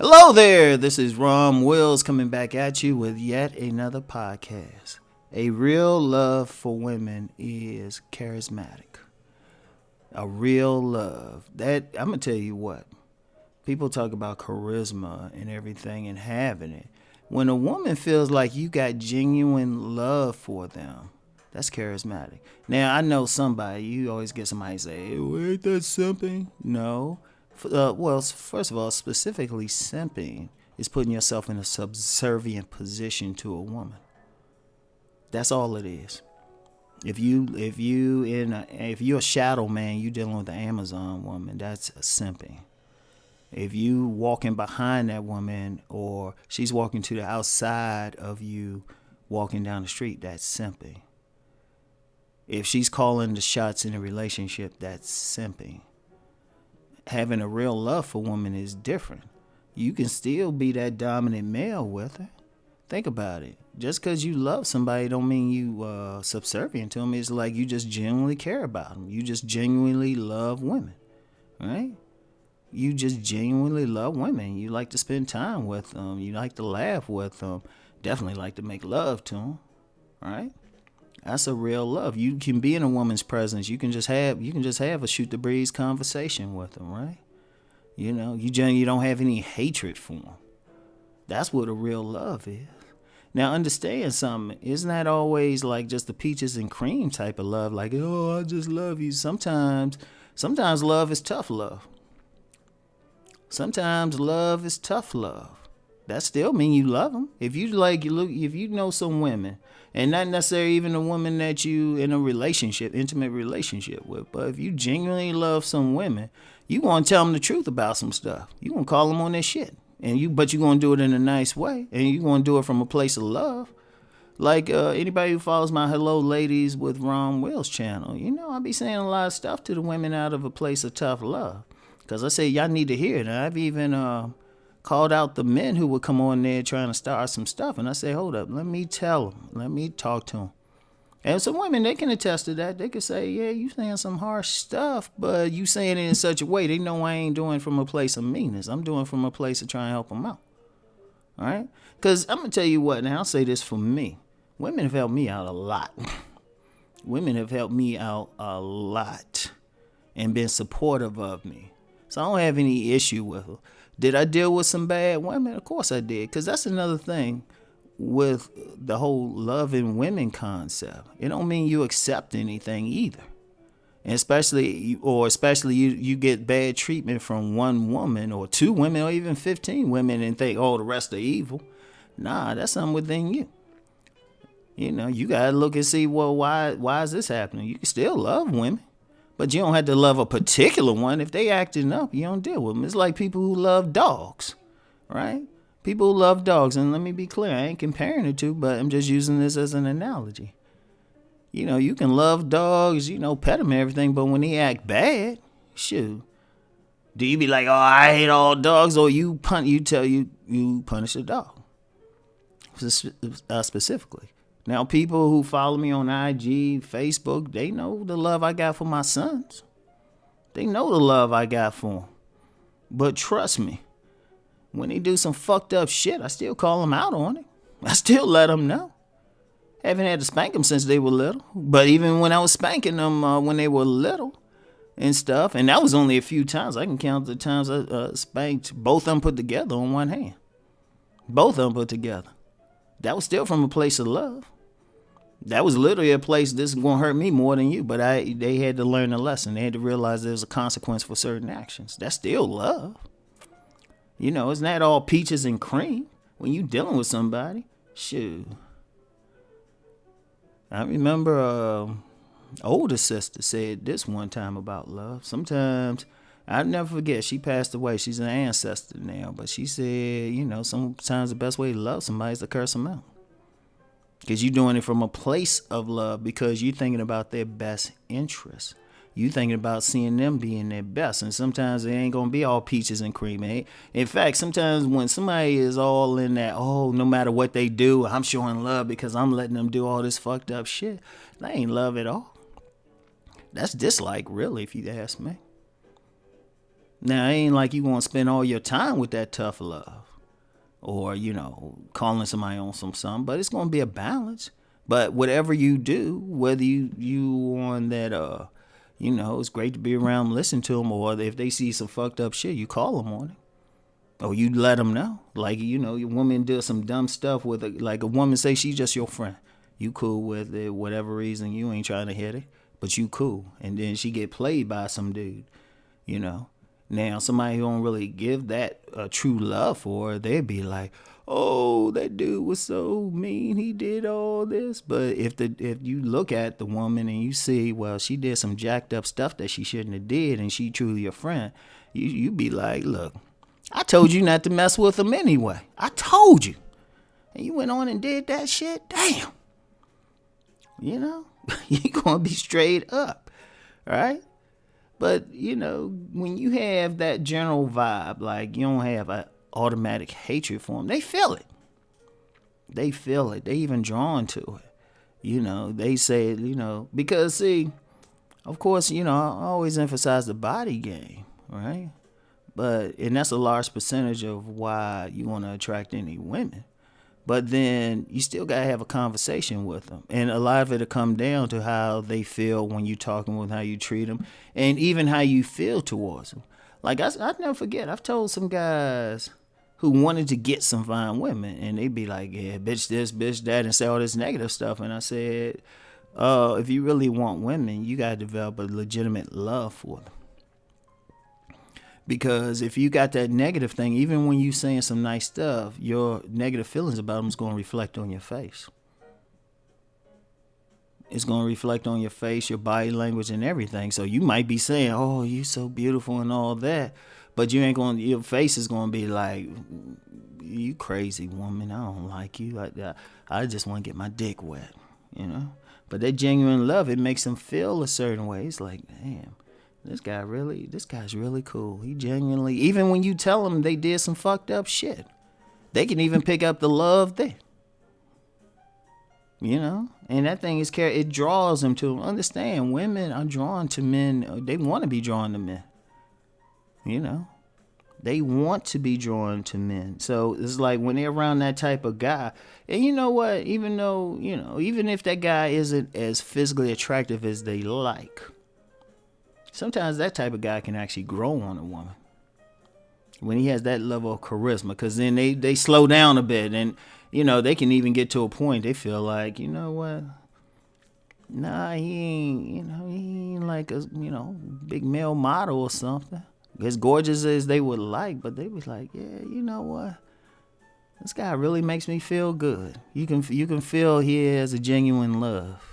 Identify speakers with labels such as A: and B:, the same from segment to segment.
A: Hello there, this is Rom Wills coming back at you with yet another podcast. A real love for women is charismatic. A real love. That I'm gonna tell you what. People talk about charisma and everything and having it. When a woman feels like you got genuine love for them, that's charismatic. Now I know somebody. You always get somebody say, hey, "Ain't that something?" No. First of all, specifically simping is putting yourself in a subservient position to a woman. That's all it is. If you're a shadow man, you dealing with an Amazon woman. That's simping. If you walking behind that woman or she's walking to the outside of you, walking down the street, that's simping. If she's calling the shots in a relationship, that's simping. Having a real love for women is different. You can still be that dominant male with her. Think about it. Just because you love somebody don't mean you subservient to them. It's like you just genuinely care about them. You just genuinely love women, right? You just genuinely love women. You like to spend time with them. You like to laugh with them. Definitely like to make love to them, right? That's a real love. You can be in a woman's presence. You can just have a shoot the breeze conversation with them, right? You know, you don't have any hatred for them. That's what a real love is. Now understand something. Isn't that always like just the peaches and cream type of love? Like, oh, I just love you. Sometimes love is tough love. Sometimes love is tough love. That still mean you love them. If you know some women, and not necessarily even a woman that you in a relationship, intimate relationship with, but if you genuinely love some women, you gonna tell them the truth about some stuff. You gonna call them on their shit, but you gonna do it in a nice way, and you gonna do it from a place of love. Like anybody who follows my Hello Ladies with Rom Wills channel, I be saying a lot of stuff to the women out of a place of tough love, cause I say y'all need to hear it. And I've even called out the men who would come on there trying to start some stuff. And I say, hold up, let me tell them. Let me talk to them. And some women, they can attest to that. They can say, yeah, you saying some harsh stuff, but you saying it in such a way. They know I ain't doing it from a place of meanness. I'm doing it from a place of trying to help them out. All right? Because I'm going to tell you what, and I'll say this for me. Women have helped me out a lot. Women have helped me out a lot and been supportive of me. So I don't have any issue with her. Did I deal with some bad women? Of course I did, because that's another thing with the whole loving women concept. It don't mean you accept anything either. And especially you get bad treatment from one woman or two women or even 15 women and think, oh, the rest are evil. Nah, that's something within you. You got to look and see, well, why is this happening? You can still love women. But you don't have to love a particular one. If they acting up, you don't deal with them. It's like people who love dogs, right? People who love dogs. And let me be clear, I ain't comparing the two, but I'm just using this as an analogy. You can love dogs, pet them and everything, but when they act bad, shoot. Do you be like, oh, I hate all dogs, or you punish the dog? Specifically. Now, people who follow me on IG, Facebook, they know the love I got for my sons. They know the love I got for them. But trust me, when they do some fucked up shit, I still call them out on it. I still let them know. Haven't had to spank them since they were little. But even when I was spanking them when they were little and stuff, and that was only a few times. I can count the times I spanked both of them put together on one hand. Both of them put together. That was still from a place of love. That was literally a place, this is going to hurt me more than you, but they had to learn a lesson. They had to realize there's a consequence for certain actions. That's still love. It's not all peaches and cream when you dealing with somebody. Shoot. I remember older sister said this one time about love. Sometimes, I'll never forget, she passed away. She's an ancestor now, but she said, sometimes the best way to love somebody is to curse them out. Because you're doing it from a place of love because you're thinking about their best interests. You're thinking about seeing them being their best. And sometimes it ain't going to be all peaches and cream. In fact, sometimes when somebody is all in that, oh, no matter what they do, I'm showing love because I'm letting them do all this fucked up shit. That ain't love at all. That's dislike, really, if you ask me. Now, it ain't like you gonna spend all your time with that tough love, or calling somebody on something, but it's gonna be a balance. But whatever you do, whether you on that it's great to be around, listen to them, or if they see some fucked up shit, you call them on it, or you let them know. Like your woman does some dumb stuff with like a woman say she's just your friend, you cool with it, whatever reason, you ain't trying to hit it, but you cool, and then she get played by some dude, you know. Now, somebody who don't really give that true love for her, they'd be like, "Oh, that dude was so mean. He did all this." But if you look at the woman and you see, well, she did some jacked up stuff that she shouldn't have did, and she truly your friend, you be like, "Look, I told you not to mess with him anyway. I told you, and you went on and did that shit. Damn, you gonna be straight up, right?" But, when you have that general vibe, like you don't have an automatic hatred for them, they feel it. They feel it. They even drawn to it. They say it, because see, of course, I always emphasize the body game, right? And that's a large percentage of why you want to attract any women. But then you still got to have a conversation with them. And a lot of it will come down to how they feel when you're talking with how you treat them, and even how you feel towards them. Like, I'd never forget, I've told some guys who wanted to get some fine women, and they'd be like, "Yeah, bitch this, bitch that," and say all this negative stuff. And I said, if you really want women, you got to develop a legitimate love for them. Because if you got that negative thing, even when you saying some nice stuff, your negative feelings about them is going to reflect on your face. It's going to reflect on your face, your body language, and everything. So you might be saying, "Oh, you so beautiful" and all that, but your face is going to be like, "You crazy woman, I don't like you like that. I just want to get my dick wet," But that genuine love, it makes them feel a certain way. It's like, damn. This guy's really cool. He genuinely, even when you tell them they did some fucked up shit, they can even pick up the love there. And that thing it draws them to them. Understand, women are drawn to men. They want to be drawn to men. They want to be drawn to men. So it's like when they're around that type of guy, and you know what? Even though, even if that guy isn't as physically attractive as they like, sometimes that type of guy can actually grow on a woman when he has that level of charisma, because then they slow down a bit, and they can even get to a point they feel like, you know what, nah, he ain't like a big male model or something, as gorgeous as they would like, but they was like, yeah, you know what, this guy really makes me feel good. You can feel he has a genuine love.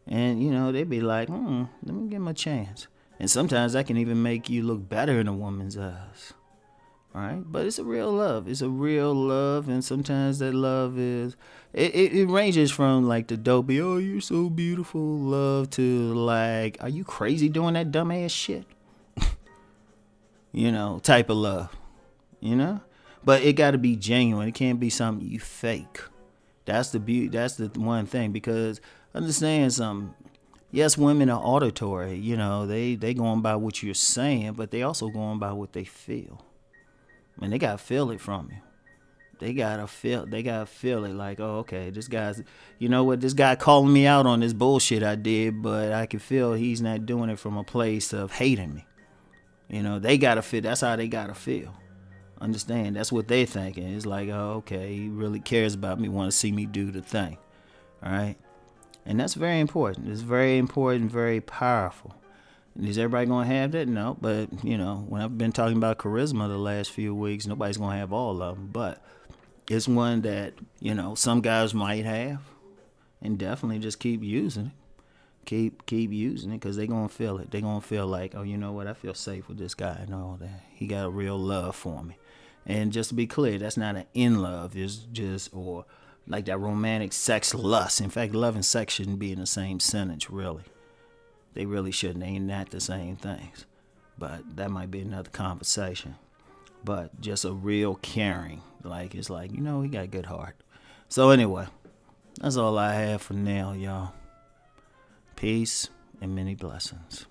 A: And, they'd be like, let me give him a chance. And sometimes that can even make you look better in a woman's eyes. Right? But it's a real love. It's a real love. And sometimes that love is, it ranges from like the dopey, "Oh, you're so beautiful" love to like, "Are you crazy doing that dumbass shit?" Type of love. But it got to be genuine. It can't be something you fake. That's the beauty. That's the one thing, because understand something. Yes, women are auditory. They going by what you're saying, but they also going by what they feel. And they gotta feel it from you. They gotta feel it like, "Oh, okay, this guy's, this guy calling me out on this bullshit I did, but I can feel he's not doing it from a place of hating me." They gotta feel. That's how they gotta feel. Understand? That's what they're thinking. It's like, "Oh, okay, he really cares about me, want to see me do the thing." All right. And that's very important. It's very important, very powerful. And is everybody going to have that? No. But, when I've been talking about charisma the last few weeks, nobody's going to have all of them. But it's one that, some guys might have. And definitely just keep using it. Keep using it, because they're going to feel it. They're going to feel like, "Oh, you know what? I feel safe with this guy and all that. He got a real love for me." And just to be clear, that's not an in love. It's just, or like that romantic sex lust. In fact, love and sex shouldn't be in the same sentence, really. They really shouldn't. They ain't not the same things. But that might be another conversation. But just a real caring. Like, it's like, he got a good heart. So anyway, that's all I have for now, y'all. Peace and many blessings.